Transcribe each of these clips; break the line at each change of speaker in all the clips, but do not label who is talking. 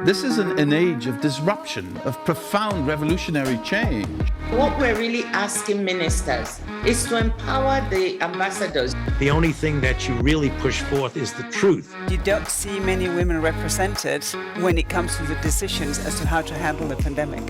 This is an age of disruption, of profound revolutionary change.
What we're really asking ministers is to empower the ambassadors.
The only thing that you really push forth is the truth.
You don't see many women represented when it comes to the decisions as to how to handle the pandemic.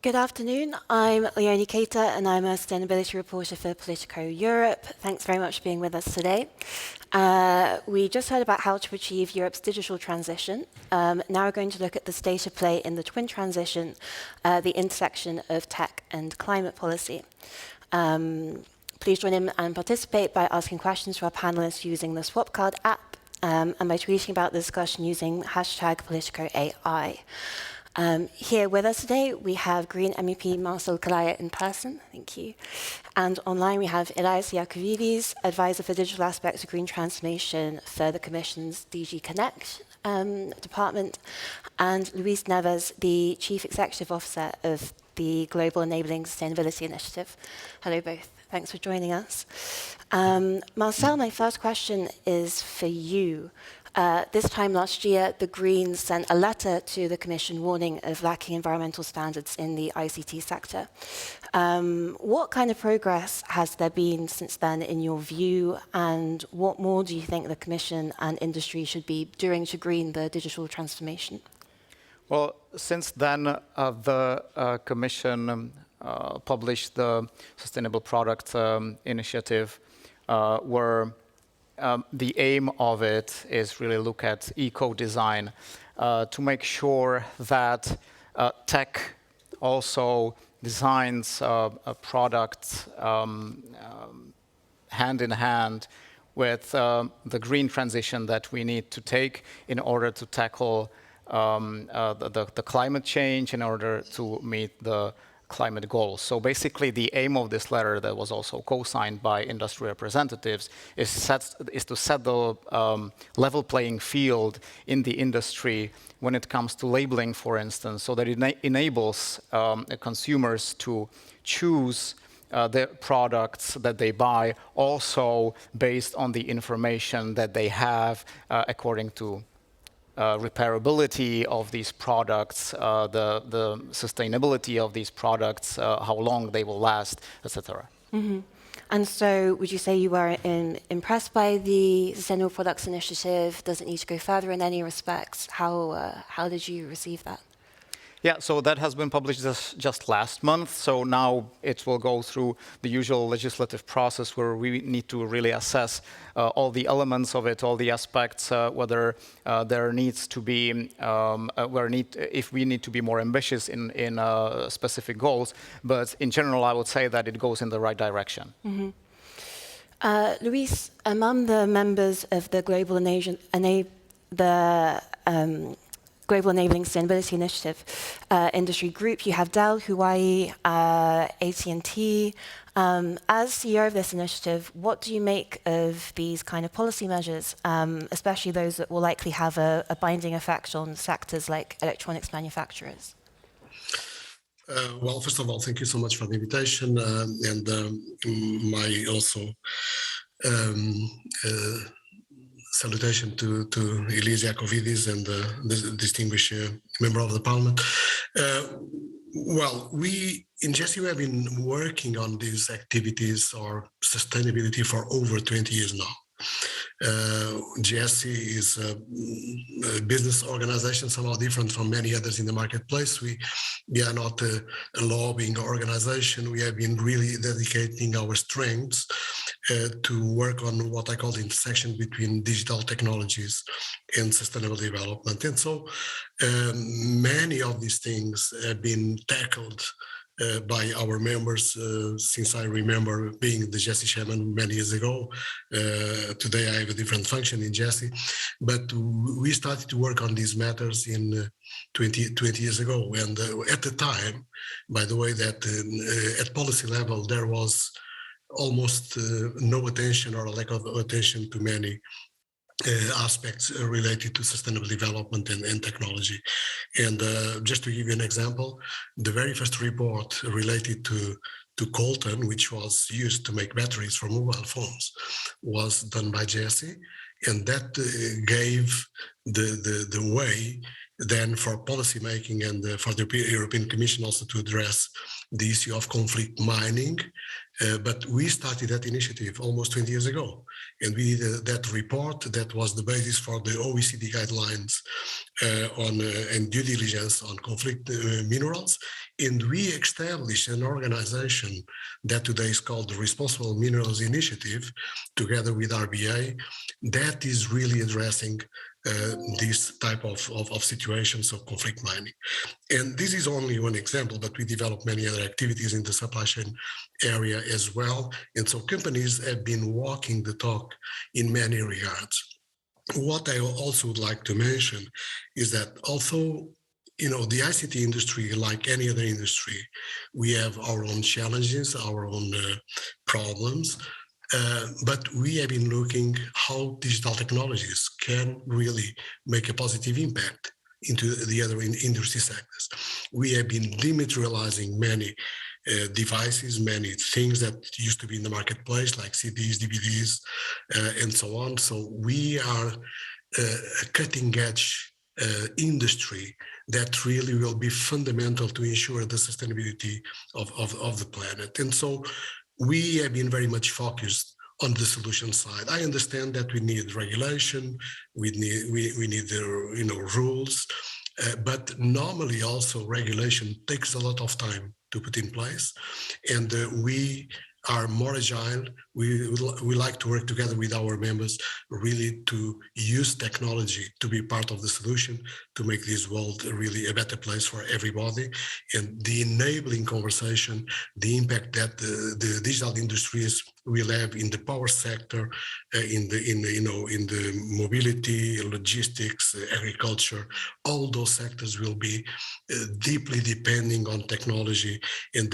Good afternoon, I'm Leonie Cater and I'm a sustainability reporter for Politico Europe. Thanks very much for being with us today. We just heard about how to achieve Europe's digital transition. Now we're going to look at the state of play in the twin transition, the intersection of tech and climate policy. Please join in and participate by asking questions to our panelists using the Swapcard app and by tweeting about the discussion using #PoliticoAI. Here with us today, we have Green MEP Marcel Kolaja in person, thank you. And online we have Ilias Iakovidis, Advisor for Digital Aspects of Green Transformation for the Commission's DG Connect department, and Neves, the Chief Executive Officer of the Global Enabling Sustainability Initiative. Hello both, thanks for joining us. Marcel, my first question is for you. This time last year, the Greens sent a letter to the Commission warning of lacking environmental standards in the ICT sector. What kind of progress has there been since then, in your view, and what more do you think the Commission and industry should be doing to green the digital transformation?
Well, since then, the Commission published the Sustainable Product Initiative, where the aim of it is really look at eco-design to make sure that tech also designs a product hand in hand with the green transition that we need to take in order to tackle the climate change, in order to meet the climate goals. So basically the aim of this letter, that was also co-signed by industry representatives, is to set the level playing field in the industry when it comes to labeling, for instance, so that it enables consumers to choose the products that they buy also based on the information that they have according to repairability of these products, the sustainability of these products, how long they will last, etc.
Mm-hmm. And so would you say you were impressed by the Sustainable Products Initiative? Does it need to go further in any respects? How did you receive that?
Yeah, so that has been published just last month. So now it will go through the usual legislative process where we need to really assess all the elements of it, all the aspects, whether there needs to be, if we need to be more ambitious in specific goals. But in general, I would say that it goes in the right direction. Mm-hmm.
Luis, among the members of the Global Enabling Sustainability Initiative industry group, you have Dell, Ooyy, AT&T. As CEO of this initiative, what do you make of these kind of policy measures, especially those that will likely have a binding effect on sectors like electronics manufacturers?
Well, first of all, thank you so much for the invitation, and my also salutation to Ilias Iakovidis and the distinguished member of the parliament. Well, we in GSE have been working on these activities or sustainability for over 20 years now. GSE is a business organization, somehow different from many others in the marketplace. We are not a lobbying organization. We have been really dedicating our strengths to work on what I call the intersection between digital technologies and sustainable development. And so many of these things have been tackled by our members since I remember being the Jesse chairman many years ago. Today I have a different function in Jesse, but we started to work on these matters in 20 years ago. And at the time, by the way, that at policy level, there was almost no attention or a lack of attention to many aspects related to sustainable development and technology. And just to give you an example, the very first report related to coltan, which was used to make batteries for mobile phones, was done by Jesse, and that gave the way then for policy making and for the European Commission also to address the issue of conflict mining. But we started that initiative almost 20 years ago, and we did that report that was the basis for the OECD guidelines on and due diligence on conflict minerals. And we established an organization that today is called the Responsible Minerals Initiative, together with RBA, that is really addressing this type of situations of conflict mining. And this is only one example, but we develop many other activities in the supply chain area as well. And so companies have been walking the talk in many regards. What I also would like to mention is that although the ICT industry, like any other industry, we have our own challenges, our own problems, but we have been looking how digital technologies can really make a positive impact into the other industry sectors. We have been dematerializing many devices, many things that used to be in the marketplace, like CDs, DVDs, and so on. So we are a cutting edge industry that really will be fundamental to ensure the sustainability of the planet. And so we have been very much focused on the solution side. I understand that we need regulation, we need the rules, but normally also regulation takes a lot of time to put in place, and we are more agile. We like to work together with our members really to use technology to be part of the solution to make this world really a better place for everybody. And the enabling conversation, the impact that the digital industries will have in the power sector, in the mobility, logistics, agriculture, all those sectors will be deeply depending on technology, and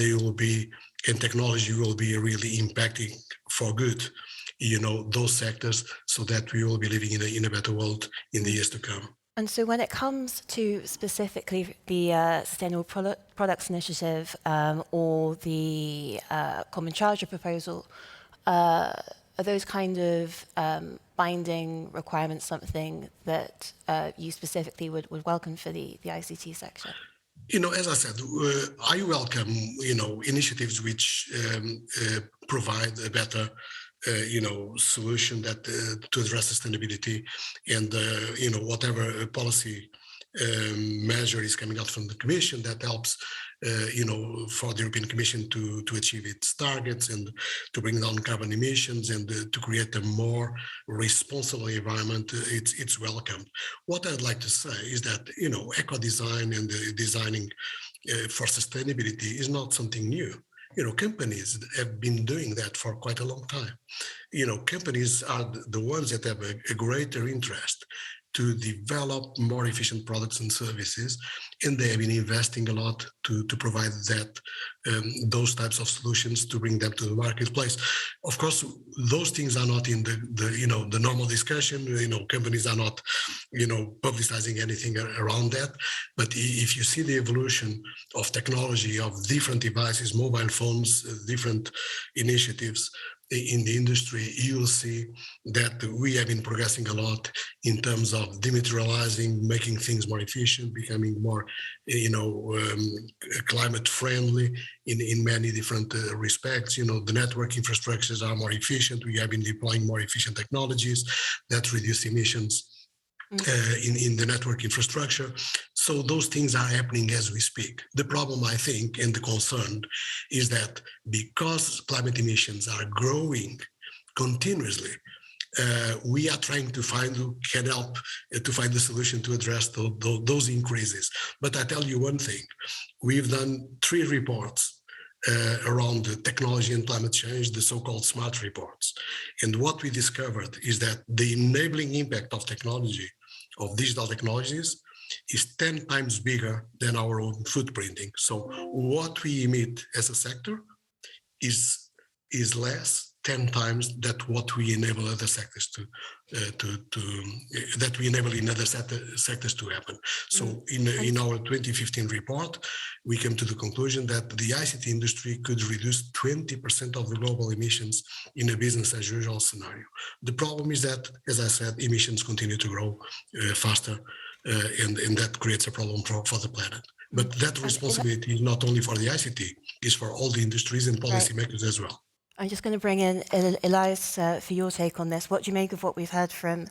technology will be really impacting for good, those sectors, so that we will be living in a better world in the years to come.
And so when it comes to specifically the Sustainable Products Initiative or the Common Charger proposal, are those kind of binding requirements something that you specifically would welcome for the ICT sector?
As I said, I welcome, initiatives which provide a better, solution that to address sustainability, and whatever policy measure is coming out from the Commission that helps, for the European Commission to achieve its targets and to bring down carbon emissions and to create a more responsible environment. It's welcomed. What I'd like to say is that eco-design and designing for sustainability is not something new. Companies have been doing that for quite a long time. Companies are the ones that have a greater interest to develop more efficient products and services, and they have been investing a lot to provide those types of solutions to bring them to the marketplace. Of course, those things are not in the normal discussion. Companies are not publicizing anything around that. But if you see the evolution of technology, of different devices, mobile phones, different initiatives in the industry, you will see that we have been progressing a lot in terms of dematerializing, making things more efficient, becoming more, climate friendly in many different respects. The network infrastructures are more efficient. We have been deploying more efficient technologies that reduce emissions in the network infrastructure. So those things are happening as we speak. The problem, I think, and the concern is that because climate emissions are growing continuously, we are trying to find who can help to find the solution to address those increases. But I tell you one thing, we've done 3 reports around the technology and climate change, the so-called SMART reports. And what we discovered is that the enabling impact of technology, of digital technologies, is 10 times bigger than our own footprinting. So what we emit as a sector is less 10 times that what we enable other sectors that we enable in other sectors to happen. So in our 2015 report, we came to the conclusion that the ICT industry could reduce 20% of the global emissions in a business as usual scenario. The problem is that, as I said, emissions continue to grow faster, and that creates a problem for the planet. But that responsibility is not only for the ICT, it's for all the industries and policymakers as well.
I'm just going to bring in Ilias for your take on this. What do you make of what we've heard from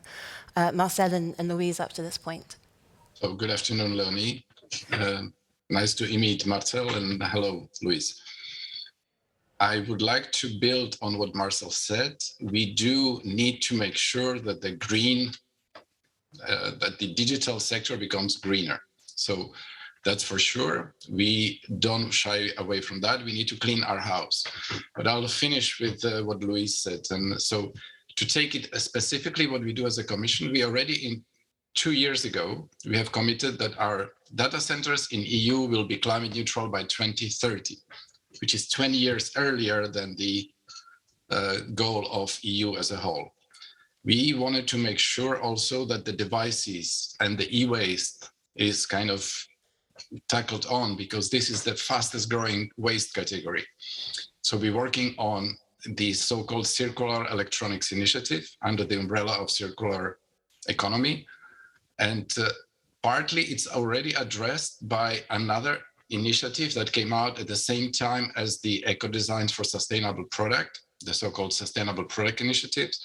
Marcel and Louise up to this point?
So good afternoon, Leonie. Nice to meet Marcel, and hello, Louise. I would like to build on what Marcel said. We do need to make sure that the digital sector becomes greener. So that's for sure. We don't shy away from that. We need to clean our house. But I'll finish with what Louise said. And so to take it specifically what we do as a commission, we already 2 years ago, we have committed that our data centers in EU will be climate neutral by 2030, which is 20 years earlier than the goal of EU as a whole. We wanted to make sure also that the devices and the e-waste is kind of tackled on, because this is the fastest growing waste category. So we're working on the so-called circular electronics initiative under the umbrella of circular economy. And partly it's already addressed by another initiative that came out at the same time as the Eco Designs for Sustainable Product, the so-called Sustainable Product Initiatives.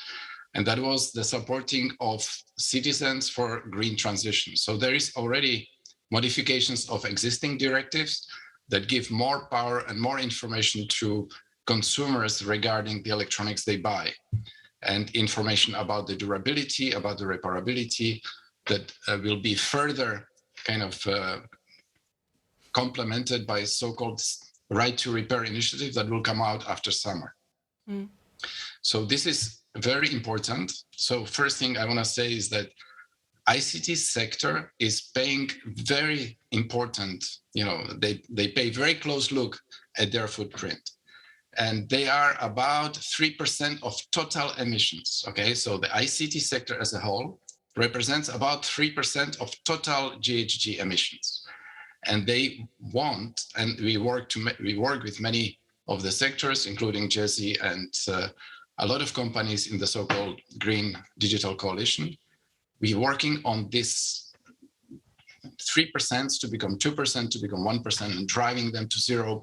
And that was the supporting of citizens for green transition. So there is already modifications of existing directives that give more power and more information to consumers regarding the electronics they buy, and information about the durability, about the reparability, that will be further kind of complemented by so-called right to repair initiative that will come out after summer. So this is very important. So first thing I want to say is that ICT sector is paying very important, they pay very close look at their footprint. And they are about 3% of total emissions, okay? So the ICT sector as a whole represents about 3% of total GHG emissions. And they want, and we work with many of the sectors, including Jesse and a lot of companies in the so-called Green Digital Coalition. We're working on this 3% to become 2%, to become 1%, and driving them to zero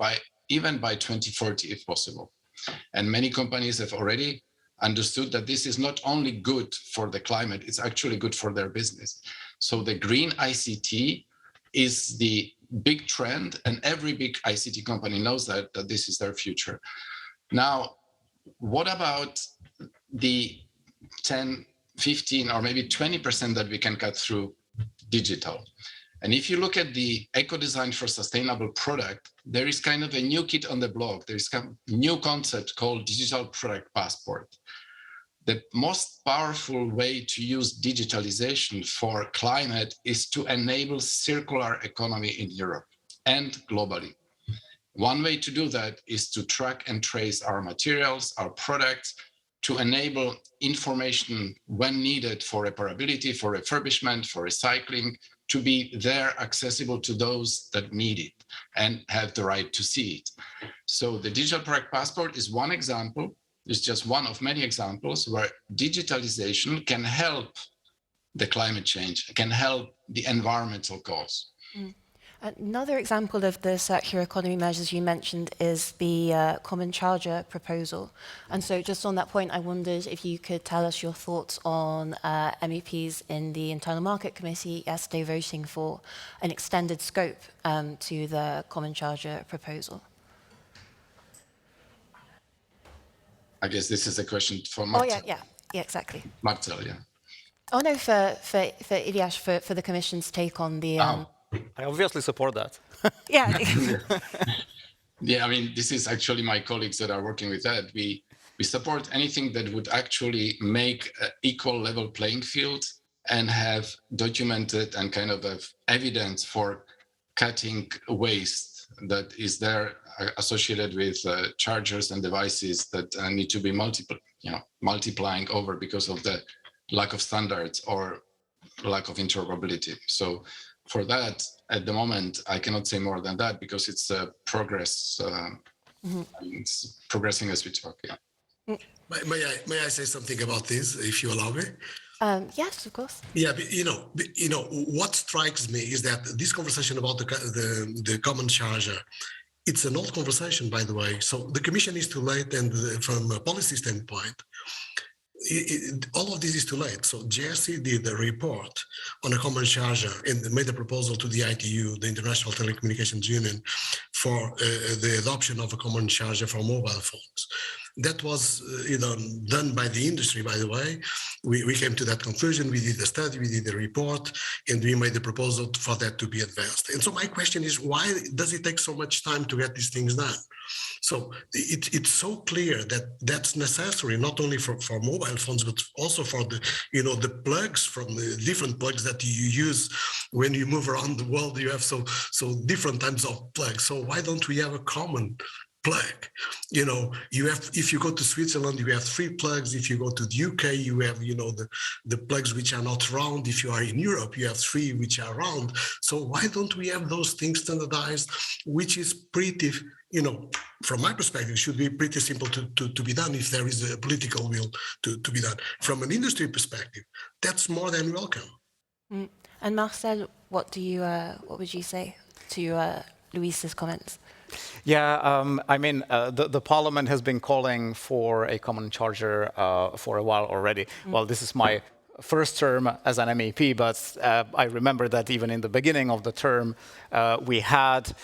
even by 2040, if possible. And many companies have already understood that this is not only good for the climate, it's actually good for their business. So the green ICT is the big trend, and every big ICT company knows that this is their future. Now, what about the 10, 15, or maybe 20% that we can cut through digital? And if you look at the Eco Design for Sustainable Product, there is kind of a new kid on the block. There is a new concept called Digital Product Passport. The most powerful way to use digitalization for climate is to enable circular economy in Europe and globally. One way to do that is to track and trace our materials, our products, to enable information when needed for reparability, for refurbishment, for recycling, to be there accessible to those that need it and have the right to see it. So the Digital Product Passport is one example. It's just one of many examples where digitalization can help the climate change, can help the environmental cause.
Another example of the circular economy measures you mentioned is the common charger proposal. And so just on that point, I wondered if you could tell us your thoughts on MEPs in the Internal Market Committee yesterday voting for an extended scope to the common charger proposal.
I guess this is a question for Marcel.
Oh, yeah. Yeah, exactly.
Marcel, yeah.
Oh no, for Ilias, for the Commission's take on the.
I obviously support that.
Yeah.
Yeah, I mean, this is actually my colleagues that are working with that. We support anything that would actually make an equal level playing field and have documented and kind of have evidence for cutting waste that is there associated with chargers and devices that need to be multiplying over because of the lack of standards or lack of interoperability. So for that, at the moment, I cannot say more than that because it's progress. It's progressing as we talk. Yeah.
May I say something about this, if you allow me?
Yes, of course.
Yeah, but, what strikes me is that this conversation about the common charger, it's an old conversation, by the way. So the Commission is too late, and from a policy standpoint, all of this is too late. So GRC did a report on a common charger and made a proposal to the ITU, the International Telecommunications Union, for the adoption of a common charger for mobile phones. That was done by the industry, by the way. We came to that conclusion. We did the study, we did the report, and we made the proposal for that to be advanced. And so my question is, why does it take so much time to get these things done? So it's so clear that that's necessary, not only for mobile phones, but also for the plugs, from the different plugs that you use when you move around the world. You have so different types of plugs. So why don't we have a common plug? You have, if you go to Switzerland, you have 3 plugs. If you go to the UK, you have the plugs which are not round. If you are in Europe, you have 3 which are round. So why don't we have those things standardized, which is pretty, from my perspective, should be pretty simple to be done if there is a political will to be done. From an industry perspective, that's more than welcome.
And Marcel, what would you say to Luis's comments?
Yeah, I mean, the Parliament has been calling for a common charger for a while already. Well, this is my first term as an MEP, but I remember that even in the beginning of the term, we had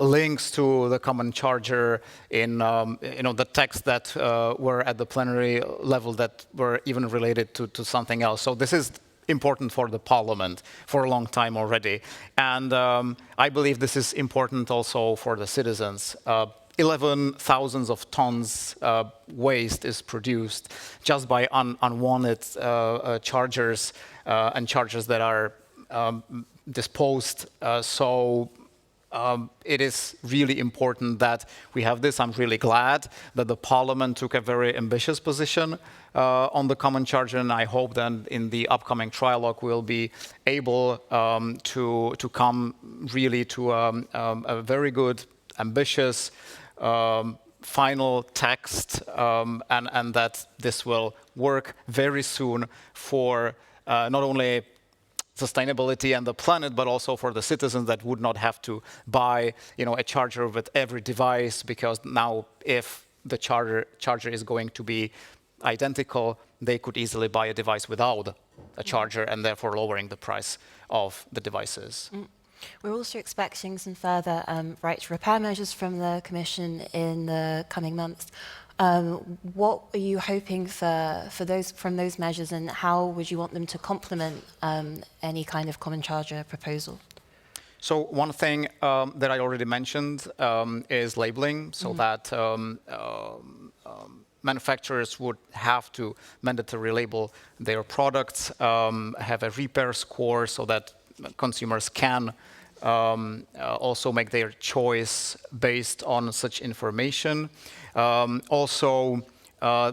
links to the common charger in the texts that were at the plenary level that were even related to something else. So this is important for the Parliament for a long time already. And I believe this is important also for the citizens. 11,000 of tons waste is produced just by unwanted chargers and chargers that are disposed. So it is really important that we have this. I'm really glad that the Parliament took a very ambitious position on the common charger, and I hope that in the upcoming trilogue we'll be able to come really to a very good, ambitious final text, and that this will work very soon for not only sustainability and the planet, but also for the citizens that would not have to buy, a charger with every device, because now if the charger is going to be identical, they could easily buy a device without a charger, and therefore lowering the price of the devices.
We're also expecting some further right to repair measures from the Commission in the coming months. What are you hoping from those measures, and how would you want them to complement any kind of common charger proposal?
So one thing that I already mentioned is labeling, so that manufacturers would have to mandatorily label their products, have a repair score so that consumers can also make their choice based on such information. Also,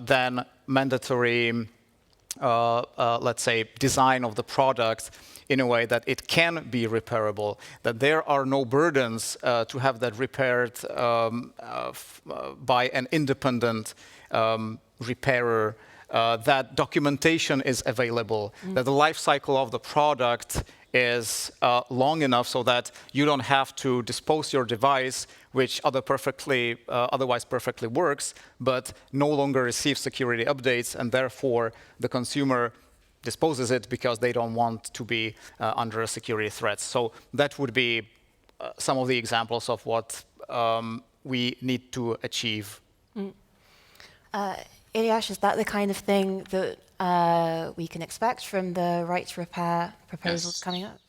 then mandatory, let's say, design of the product in a way that it can be repairable, that there are no burdens to have that repaired by an independent repairer, that documentation is available, that the life cycle of the product is long enough so that you don't have to dispose your device, which otherwise perfectly works, but no longer receives security updates, and therefore the consumer disposes it because they don't want to be under a security threat. So that would be some of the examples of what we need to achieve.
Ilias, is that the kind of thing that we can expect from the right to repair proposals
Yes.
coming up?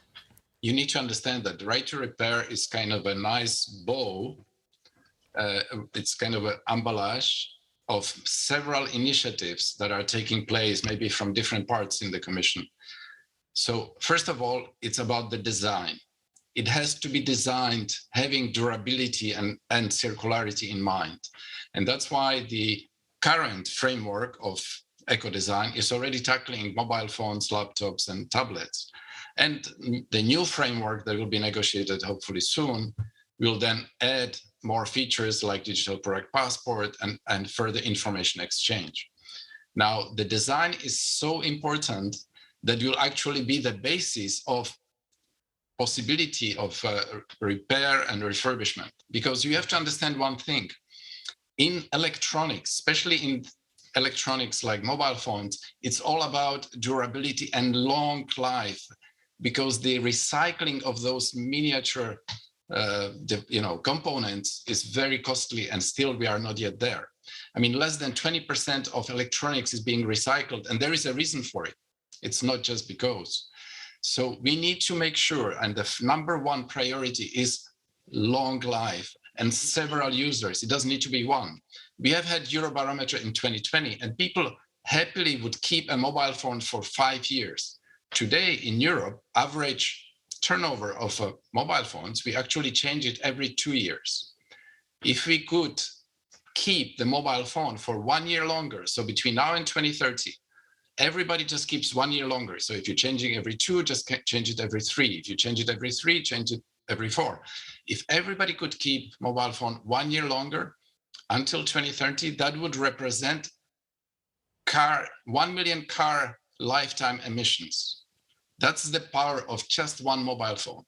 You need to understand that the right to repair is kind of a nice bow. It's kind of an emballage of several initiatives that are taking place, maybe from different parts in the Commission. So first of all, it's about the design. It has to be designed having durability and circularity in mind. And that's why the current framework of eco-design is already tackling mobile phones, laptops, and tablets. And the new framework that will be negotiated hopefully soon will then add more features like digital product passport and further information exchange. Now, the design is so important that will actually be the basis of possibility of repair and refurbishment. Because you have to understand one thing. In electronics, especially in electronics like mobile phones, it's all about durability and long life, because the recycling of those miniature components is very costly, and still we are not yet there. I mean, less than 20% of electronics is being recycled, and there is a reason for it. It's not just because. So we need to make sure, and the number one priority is long life and several users. It doesn't need to be one. We have had Eurobarometer in 2020, and people happily would keep a mobile phone for 5 years. Today in Europe, average turnover of mobile phones, we actually change it every 2 years. If we could keep the mobile phone for 1 year longer, so between now and 2030, everybody just keeps 1 year longer. So if you're changing every 2, just change it every 3. If you change it every 3, change it every 4. If everybody could keep mobile phone 1 year longer until 2030, that would represent 1 million car lifetime emissions. That's the power of just one mobile phone.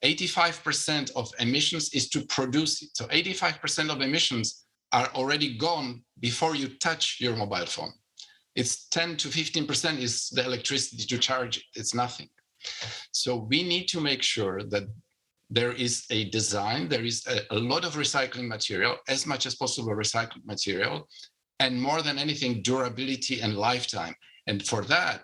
85% of emissions is to produce it. So 85% of emissions are already gone before you touch your mobile phone. It's 10 to 15% is the electricity to charge it. It's nothing. So we need to make sure that there is a design, there is a lot of recycling material, as much as possible recycled material, and more than anything, durability and lifetime. And for that,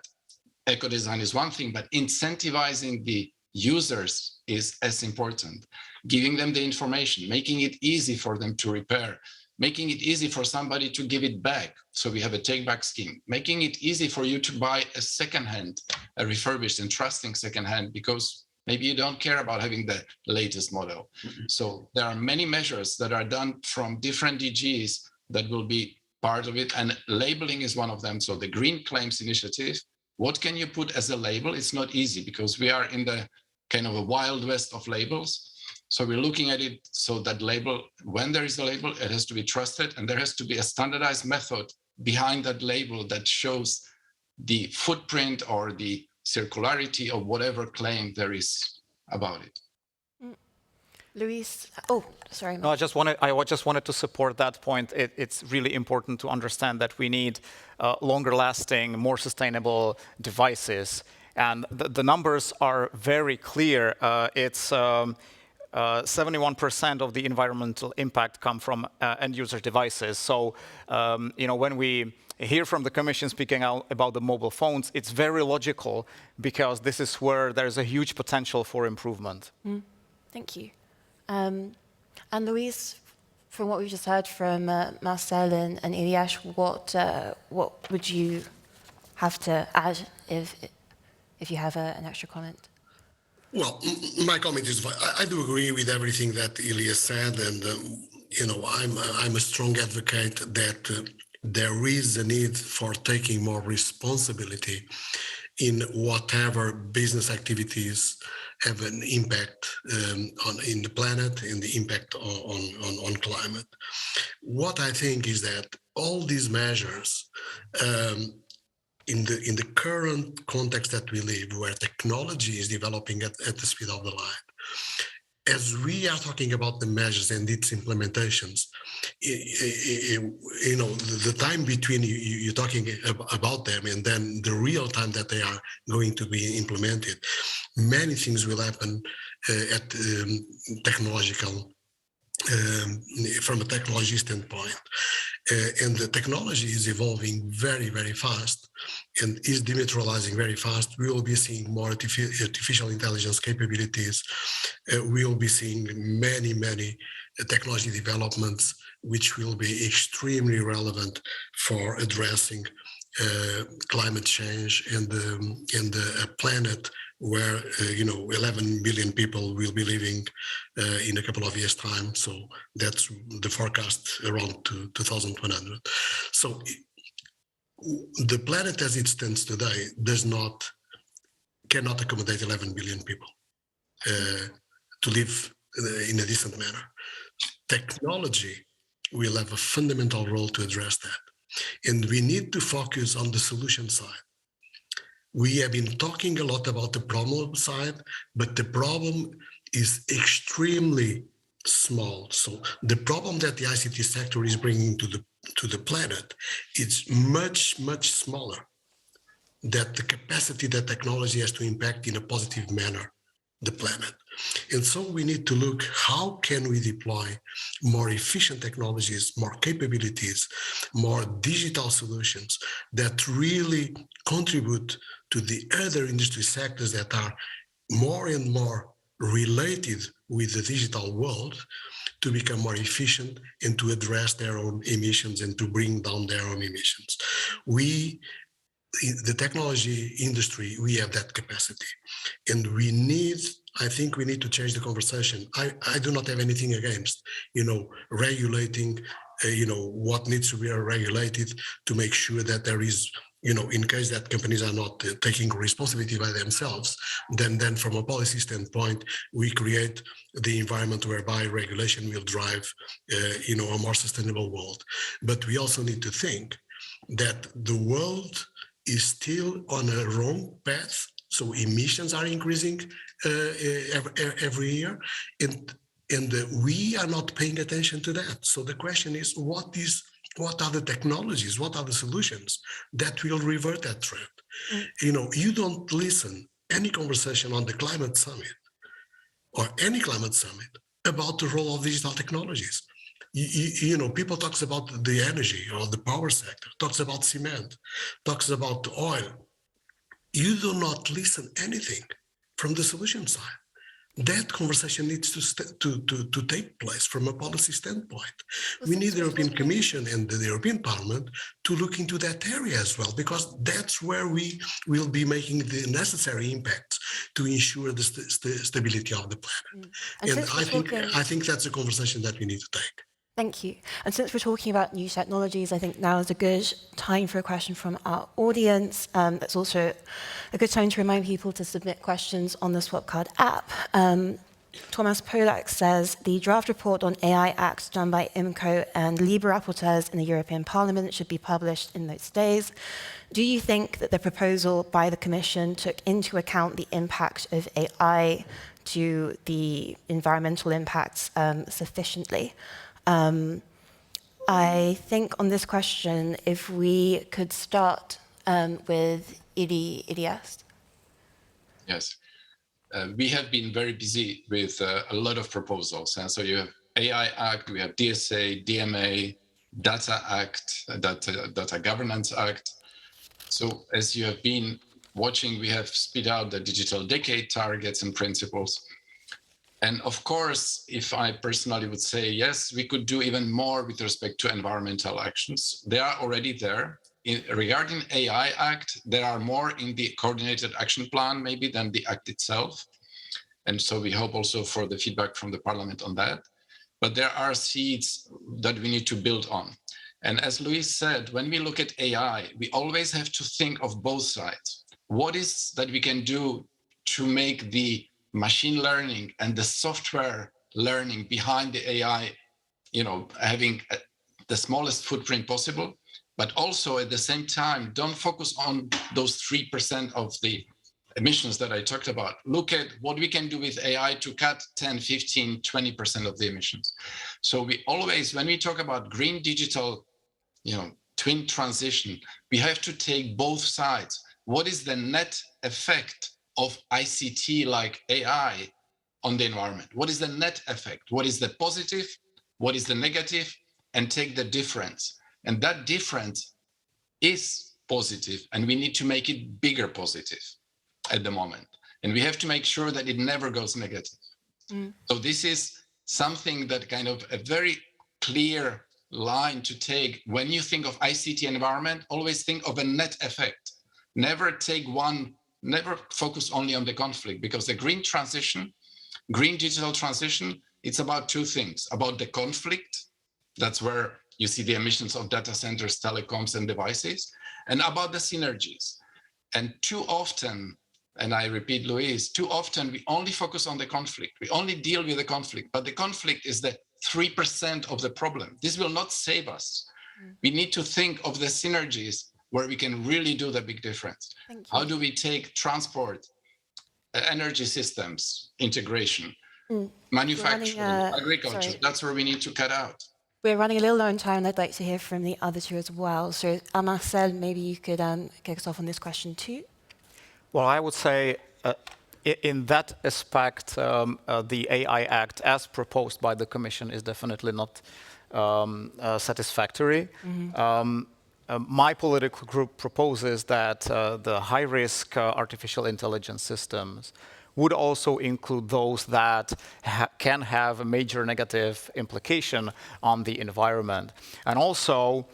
eco-design is one thing, but incentivizing the users is as important. Giving them the information, making it easy for them to repair, making it easy for somebody to give it back. So we have a take-back scheme, making it easy for you to buy a second-hand, a refurbished and trusting second-hand, because maybe you don't care about having the latest model. So there are many measures that are done from different DGs that will be part of it, and labeling is one of them. So the Green Claims Initiative, what can you put as a label? It's not easy, because we are in the kind of a wild west of labels. So we're looking at it so that label, when there is a label, it has to be trusted, and there has to be a standardized method behind that label that shows the footprint or the circularity of whatever claim there is about it.
Luis, oh, sorry.
No, I just wanted to support that point. It's really important to understand that we need longer lasting, more sustainable devices. And the numbers are very clear. It's 71% of the environmental impact come from end user devices. So, when we hear from the Commission speaking out about the mobile phones, it's very logical, because this is where there's a huge potential for improvement.
Thank you. And Luis, from what we've just heard from Marcel and Ilias, what would you have to add if you have an extra comment?
Well, my comment is I do agree with everything that Ilias said, and I'm a strong advocate that there is a need for taking more responsibility in whatever business activities have an impact in the planet, and the impact on climate. What I think is that all these measures, in the current context that we live, where technology is developing at the speed of the light, as we are talking about the measures and its implementations, the time between you talking about them and then the real time that they are going to be implemented, many things will happen from a technology standpoint. And the technology is evolving very, very fast and is dematerializing very fast. We will be seeing more artificial intelligence capabilities. We will be seeing many, many technology developments which will be extremely relevant for addressing climate change and a planet where 11 billion people will be living in a couple of years' time. So that's the forecast around 2100. So the planet as it stands today cannot accommodate 11 billion people to live in a decent manner. Technology will have a fundamental role to address that. And we need to focus on the solution side. We have been talking a lot about the problem side, but the problem is extremely small. So the problem that the ICT sector is bringing to the planet is much, much smaller than the capacity that technology has to impact in a positive manner the planet. And so we need to look, how can we deploy more efficient technologies, more capabilities, more digital solutions that really contribute to the other industry sectors that are more and more related with the digital world to become more efficient and to address their own emissions and to bring down their own emissions. The technology industry, we have that capacity, and I think we need to change the conversation. I do not have anything against, regulating, what needs to be regulated to make sure that there is, in case that companies are not taking responsibility by themselves, then from a policy standpoint, we create the environment whereby regulation will drive, a more sustainable world. But we also need to think that the world is still on a wrong path. So emissions are increasing every year, and we are not paying attention to that. So the question is, what are the technologies, what are the solutions that will revert that trend? You don't listen any conversation on the climate summit or any climate summit about the role of digital technologies. People talks about the energy or the power sector, talks about cement, talks about oil. You do not listen anything from the solution side. That conversation needs to take place from a policy standpoint. We need the European Commission and the European Parliament to look into that area as well, because that's where we will be making the necessary impacts to ensure the stability of the planet. And I think that's a conversation that we need to take.
Thank you. And since we're talking about new technologies, I think now is a good time for a question from our audience. That's also a good time to remind people to submit questions on the Swapcard app. Thomas Polak says, the draft report on AI Act done by IMCO and LIBE rapporteurs in the European Parliament should be published in those days. Do you think that the proposal by the Commission took into account the impact of AI to the environmental impacts sufficiently? I think on this question, if we could start with Ilias.
Yes. We have been very busy with a lot of proposals. And so you have AI Act, we have DSA, DMA, Data Act, Data Governance Act. So as you have been watching, we have spit out the digital decade targets and principles. And of course, if I personally would say, yes, we could do even more with respect to environmental actions. They are already there. Regarding AI Act, there are more in the coordinated action plan maybe than the act itself. And so we hope also for the feedback from the Parliament on that. But there are seeds that we need to build on. And as Luis said, when we look at AI, we always have to think of both sides. What is that we can do to make the machine learning and the software learning behind the AI, having the smallest footprint possible, but also at the same time, don't focus on those 3% of the emissions that I talked about. Look at what we can do with AI to cut 10, 15, 20% of the emissions. So we always, when we talk about green digital, twin transition, we have to take both sides. What is the net effect of ICT like AI on the environment? What is the net effect? What is the positive? What is the negative? And take the difference. And that difference is positive, and we need to make it bigger positive at the moment. And we have to make sure that it never goes negative. So this is something that kind of a very clear line to take. When you think of ICT environment, always think of a net effect. Never focus only on the conflict, because the green digital transition, it's about two things: about the conflict, that's where you see the emissions of data centers, telecoms, and devices, and about the synergies. And too often, and I repeat, Luis, too often we only focus on the conflict. We only deal with the conflict, but the conflict is the 3% of the problem. This will not save us. We need to think of the synergies where we can really do the big difference. How do we take transport, energy systems, integration, manufacturing, agriculture? That's where we need to cut out.
We're running a little low on time, and I'd like to hear from the other two as well. So, Marcel, maybe you could kick us off on this question too.
Well, I would say in that aspect, the AI Act, as proposed by the Commission, is definitely not satisfactory. My political group proposes that the high-risk artificial intelligence systems would also include those that can have a major negative implication on the environment. And also,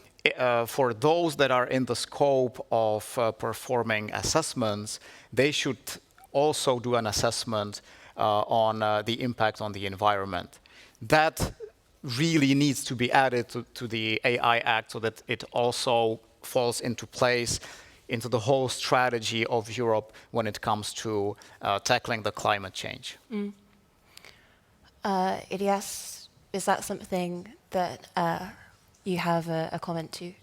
for those that are in the scope of performing assessments, they should also do an assessment on the impact on the environment. That really needs to be added to the AI Act so that it also falls into place into the whole strategy of Europe when it comes to tackling the climate change.
Ilias, is that something that you have a comment to?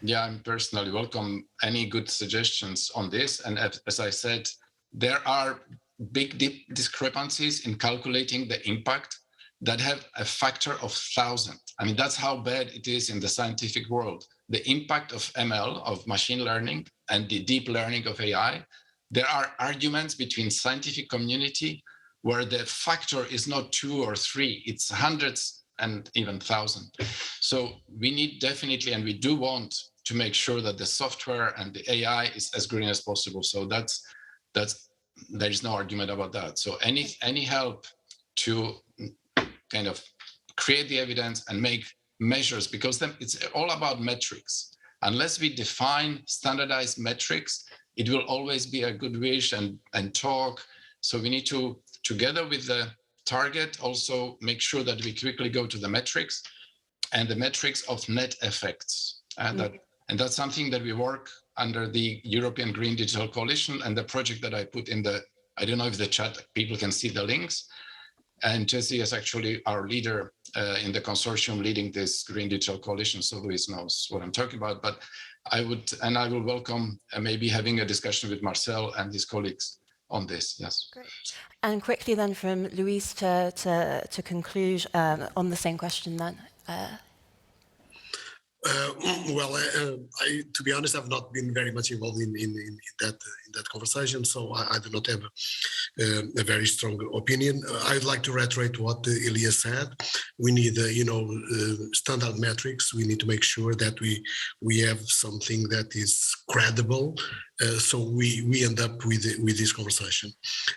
Yeah, I personally welcome any good suggestions on this. And as I said, there are big discrepancies in calculating the impact that have a factor of 1,000. I mean, that's how bad it is in the scientific world. The impact of ML, of machine learning, and the deep learning of AI, there are arguments between scientific community where the factor is not 2 or 3, it's hundreds and even 1,000. So we need definitely, and we do want to make sure that the software and the AI is as green as possible. So that's there is no argument about that. So any help to kind of create the evidence and make measures, because then it's all about metrics. Unless we define standardized metrics, it will always be a good wish and talk. So we need to, together with the target, also make sure that we quickly go to the metrics and the metrics of net effects. And that's something that we work under the European Green Digital Coalition, and the project that I put in the, I don't know if the chat people can see the links. And Jesse is actually our leader in the consortium leading this Green Digital Coalition, so Luis knows what I'm talking about. But I will welcome maybe having a discussion with Marcel and his colleagues on this. Yes.
Great. And quickly then from Luis to conclude on the same question then.
To be honest, I've not been very much involved in that conversation, so I do not have a very strong opinion. I'd like to reiterate what Ilias said. We need, standard metrics. We need to make sure that we have something that is credible. So we end up with this conversation.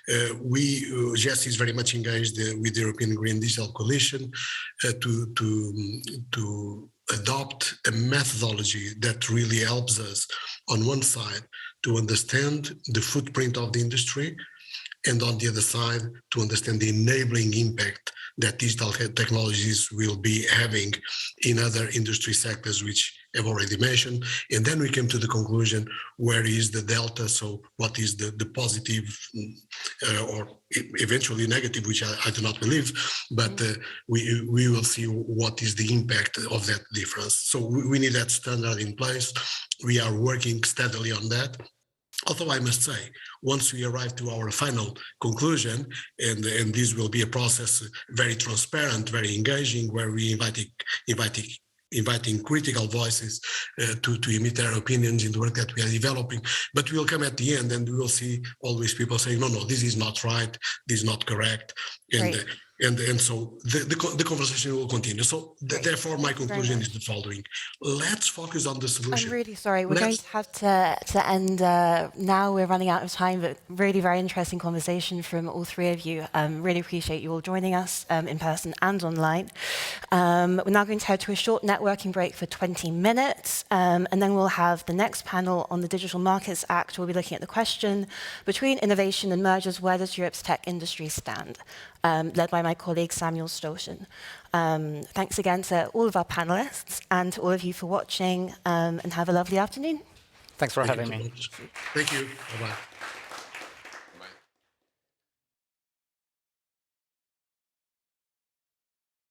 Jesse is very much engaged with the European Green Digital Coalition to adopt a methodology that really helps us, on one side, to understand the footprint of the industry, and on the other side, to understand the enabling impact that digital technologies will be having in other industry sectors, which I've already mentioned. And then we came to the conclusion, where is the delta? So what is the positive or eventually negative, which I do not believe, but we will see what is the impact of that difference. So we need that standard in place. We are working steadily on that. Although I must say, once we arrive to our final conclusion, and this will be a process very transparent, very engaging, where we inviting critical voices to emit their opinions in the work that we are developing. But we'll come at the end and we will see always people saying, no, this is not right, this is not correct. And so the conversation will continue. So therefore, my conclusion is the following: let's focus on the solution.
I'm really sorry. We're going to have to end now. We're running out of time, but really very interesting conversation from all three of you. Really appreciate you all joining us in person and online. We're now going to head to a short networking break for 20 minutes, and then we'll have the next panel on the Digital Markets Act. We'll be looking at the question, between innovation and mergers, where does Europe's tech industry stand? Led by my colleague Samuel Stolten. Thanks again to all of our panelists and to all of you for watching, and have a lovely afternoon.
Thanks for having me.
Thank you. Bye-bye.